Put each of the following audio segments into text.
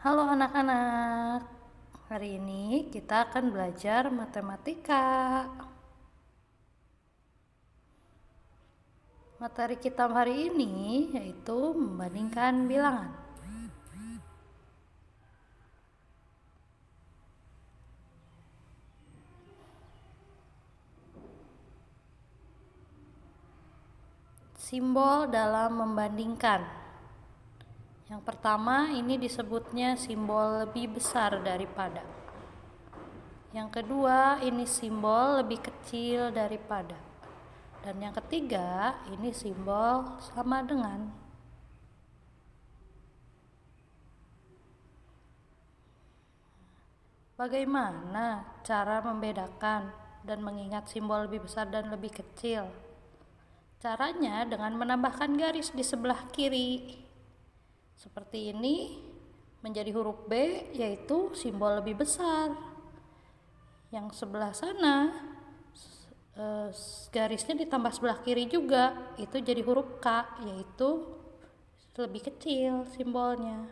Halo anak-anak, hari ini kita akan belajar matematika. Materi kita hari ini yaitu membandingkan bilangan. Simbol dalam membandingkan. Yang pertama ini disebutnya simbol lebih besar daripada. Yang kedua ini simbol lebih kecil daripada. Dan yang ketiga ini simbol sama dengan. Bagaimana cara membedakan dan mengingat simbol lebih besar dan lebih kecil? Caranya dengan menambahkan garis di sebelah kiri. Seperti ini menjadi huruf B, yaitu simbol lebih besar. Yang sebelah sana garisnya ditambah sebelah kiri juga, itu jadi huruf K, yaitu lebih kecil simbolnya.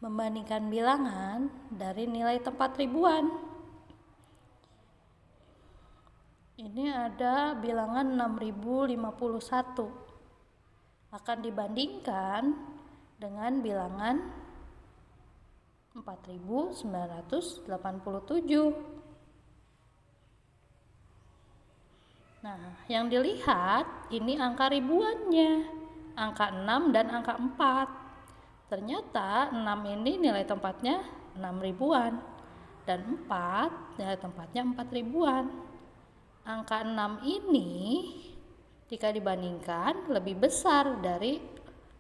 Membandingkan bilangan dari nilai tempat ribuan. Ini ada bilangan 6051 akan dibandingkan dengan bilangan 4987. Nah, yang dilihat ini angka ribuannya, angka 6 dan angka 4. Ternyata 6 ini nilai tempatnya 6 ribuan dan 4 nilai tempatnya 4 ribuan. Angka 6 ini jika dibandingkan lebih besar dari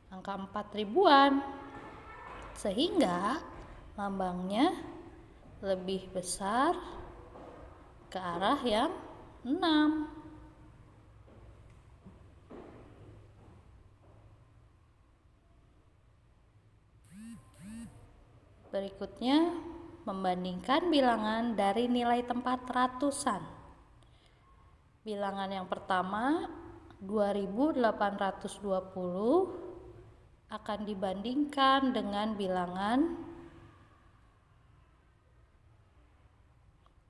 angka 4 ribuan, sehingga lambangnya lebih besar ke arah yang 6. Berikutnya, membandingkan bilangan dari nilai tempat ratusan. Bilangan yang pertama 2820 akan dibandingkan dengan bilangan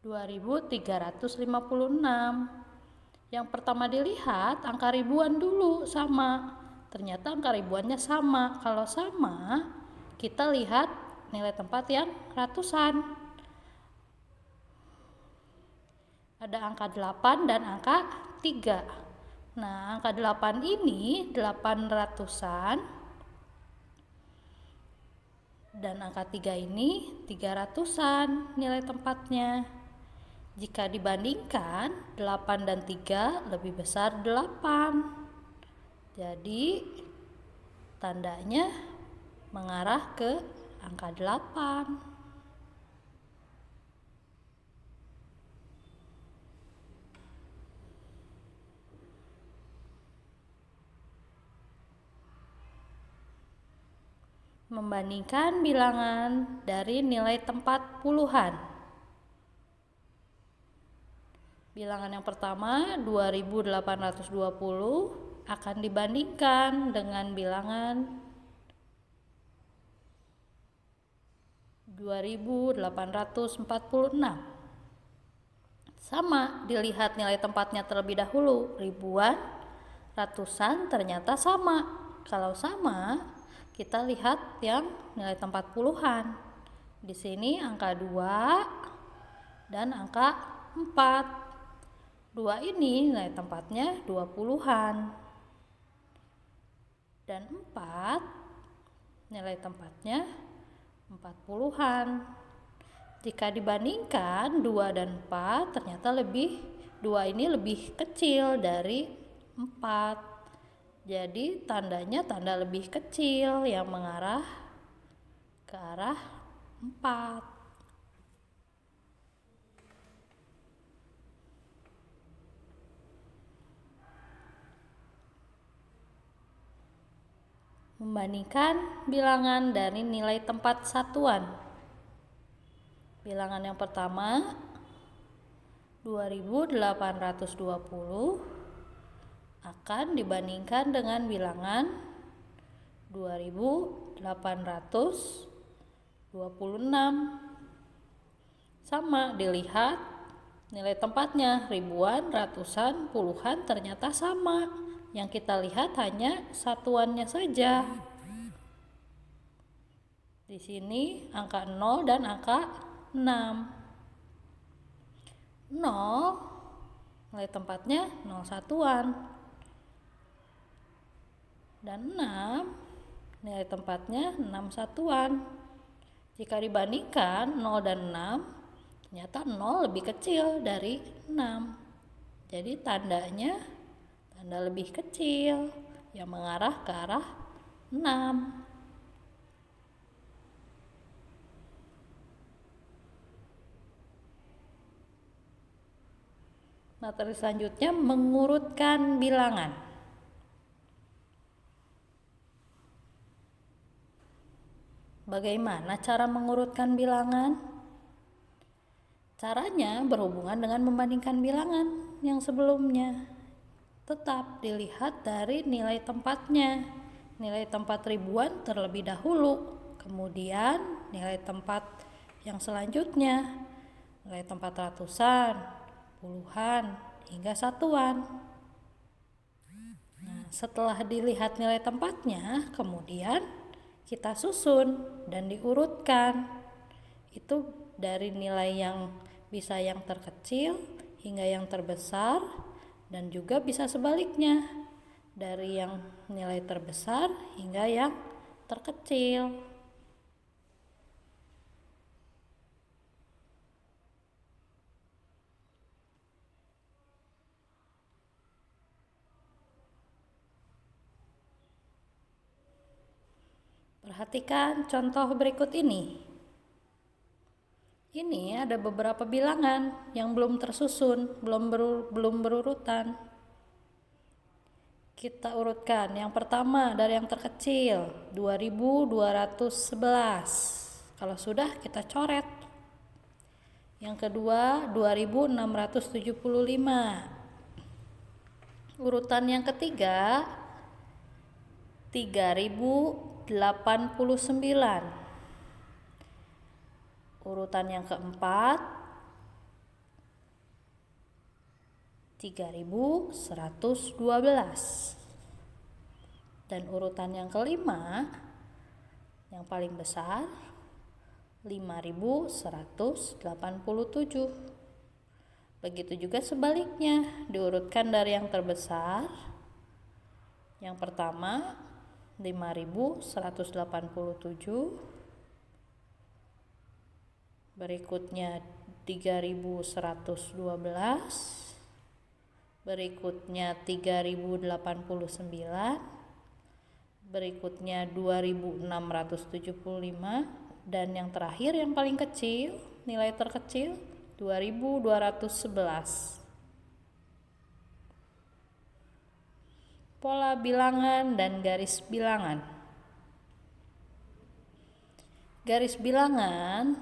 2356. Yang pertama dilihat angka ribuan dulu sama. Ternyata angka ribuannya sama. Kalau sama, kita lihat nilai tempat yang ratusan. Ada angka 8 dan angka 3. Nah, angka 8 ini 800-an dan angka 3 ini 300-an nilai tempatnya. Jika dibandingkan 8 dan 3 lebih besar 8. Jadi tandanya mengarah ke angka 8. Membandingkan bilangan dari nilai tempat puluhan. Bilangan yang pertama 2820 akan dibandingkan dengan bilangan 2846. Sama, dilihat nilai tempatnya terlebih dahulu, ribuan, ratusan, ternyata sama. Kalau sama, kita lihat yang nilai tempat puluhan. Di sini angka 2 dan angka 4. 2 ini nilai tempatnya 20-an. Dan 4 nilai tempatnya 40-an. Jika dibandingkan 2 dan 4, ternyata 2 ini lebih kecil dari 4. Jadi tandanya tanda lebih kecil yang mengarah ke arah 4. Membandingkan bilangan dari nilai tempat satuan. Bilangan yang pertama 2.820 akan dibandingkan dengan bilangan 2.826. Sama, dilihat nilai tempatnya ribuan, ratusan, puluhan ternyata sama. Yang kita lihat hanya satuannya saja. Di sini angka 0 dan angka 6. 0 nilai tempatnya 0 satuan. Dan 6 nilai tempatnya 6 satuan. Jika dibandingkan 0 dan 6, ternyata 0 lebih kecil dari 6. Jadi tandanya tanda lebih kecil yang mengarah ke arah 6. Materi selanjutnya mengurutkan bilangan. Bagaimana cara mengurutkan bilangan? Caranya berhubungan dengan membandingkan bilangan yang sebelumnya. Tetap dilihat dari nilai tempatnya. Nilai tempat ribuan terlebih dahulu, kemudian nilai tempat yang selanjutnya, nilai tempat ratusan, puluhan, hingga satuan. Nah, setelah dilihat nilai tempatnya, kemudian kita susun dan diurutkan. Itu dari nilai yang bisa yang terkecil hingga yang terbesar, dan juga bisa sebaliknya, dari yang nilai terbesar hingga yang terkecil. Perhatikan contoh berikut ini. Ini ada beberapa bilangan yang belum tersusun, belum berurutan. Kita urutkan. Yang pertama dari yang terkecil, 2.211. Kalau sudah, kita coret. Yang kedua, 2.675. Urutan yang ketiga, 3.089. Urutan yang keempat, 3.112. Dan urutan yang kelima, yang paling besar, 5.187. Begitu juga sebaliknya, diurutkan dari yang terbesar. Yang pertama 5.187, berikutnya 3.112, berikutnya 3.089, berikutnya 2.675, dan yang terakhir yang paling kecil, nilai terkecil 2.211. Pola bilangan dan garis bilangan. Garis bilangan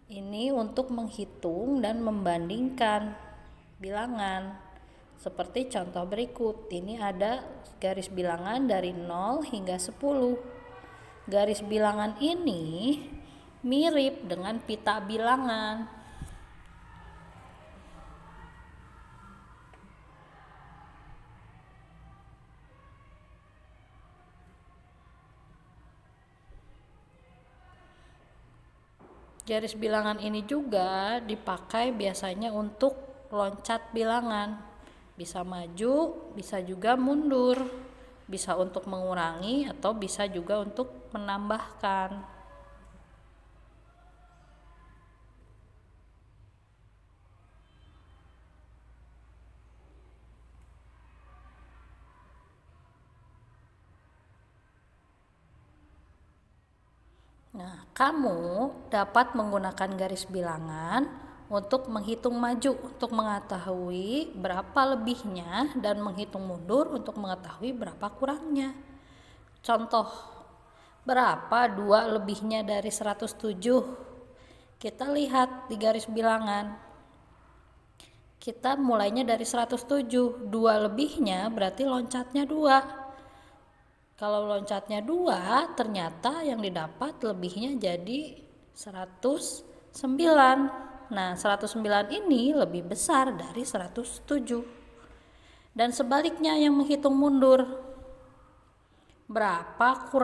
ini untuk menghitung dan membandingkan bilangan. Seperti contoh berikut. Ini ada garis bilangan dari 0 hingga 10. Garis bilangan ini mirip dengan pita bilangan. Garis bilangan ini juga dipakai biasanya untuk loncat bilangan. Bisa maju, bisa juga mundur. Bisa untuk mengurangi atau bisa juga untuk menambahkan. Nah, kamu dapat menggunakan garis bilangan untuk menghitung maju untuk mengetahui berapa lebihnya, dan menghitung mundur untuk mengetahui berapa kurangnya. Contoh, berapa 2 lebihnya dari 107? Kita lihat di garis bilangan. kita mulainya dari 107, 2 lebihnya berarti loncatnya 2. Kalau loncatnya 2, ternyata yang didapat lebihnya jadi 109. Nah, 109 ini lebih besar dari 107. Dan sebaliknya yang menghitung mundur, berapa 2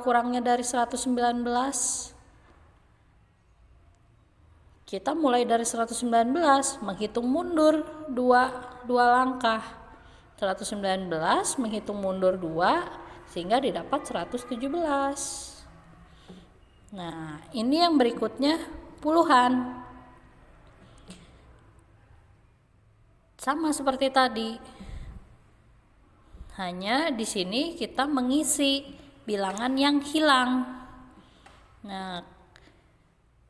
kurangnya dari 119? Kita mulai dari 119, menghitung mundur 2 langkah. 119 menghitung mundur 2 sehingga didapat 117. Nah, ini yang berikutnya puluhan. Sama seperti tadi. Hanya di sini kita mengisi bilangan yang hilang. Nah,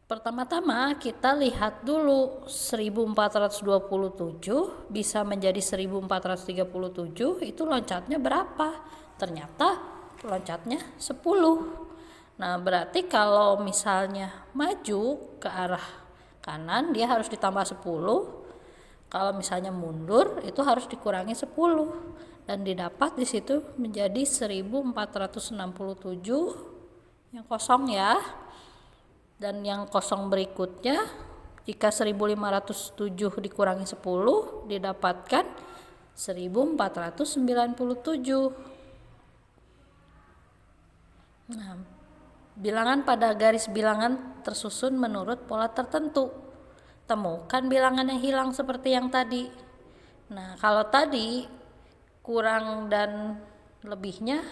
pertama-tama kita lihat dulu 1427 bisa menjadi 1437, itu loncatnya berapa? Ternyata loncatnya 10. Nah, berarti kalau misalnya maju ke arah kanan dia harus ditambah 10. Kalau misalnya mundur itu harus dikurangi 10 dan didapat di situ menjadi 1467 yang kosong ya. Dan yang kosong berikutnya, jika 1507 dikurangi 10 didapatkan 1497. Nah, bilangan pada garis bilangan tersusun menurut pola tertentu. Temukan bilangan yang hilang seperti yang tadi. Nah, kalau tadi kurang dan lebihnya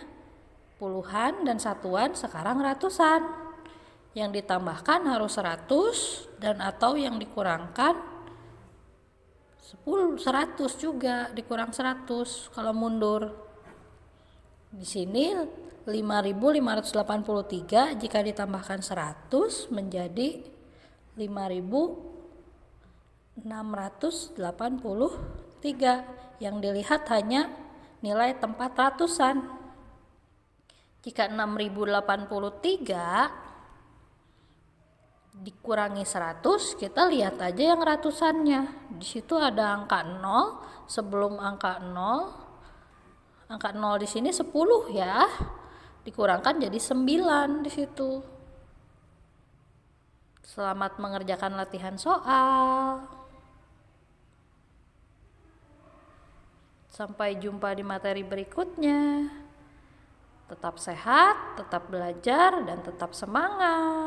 puluhan dan satuan, sekarang ratusan. Yang ditambahkan harus 100 dan atau yang dikurangkan 100 juga, dikurang 100 kalau mundur. Di sini 5583 jika ditambahkan 100 menjadi 5683. Yang dilihat hanya nilai tempat ratusan. Jika 6083 dikurangi 100, kita lihat aja yang ratusannya. Di situ ada angka 0, sebelum angka 0. Angka 0 di sini 10 ya. Dikurangkan jadi 9 di situ. Selamat mengerjakan latihan soal. Sampai jumpa di materi berikutnya. Tetap sehat, tetap belajar, dan tetap semangat.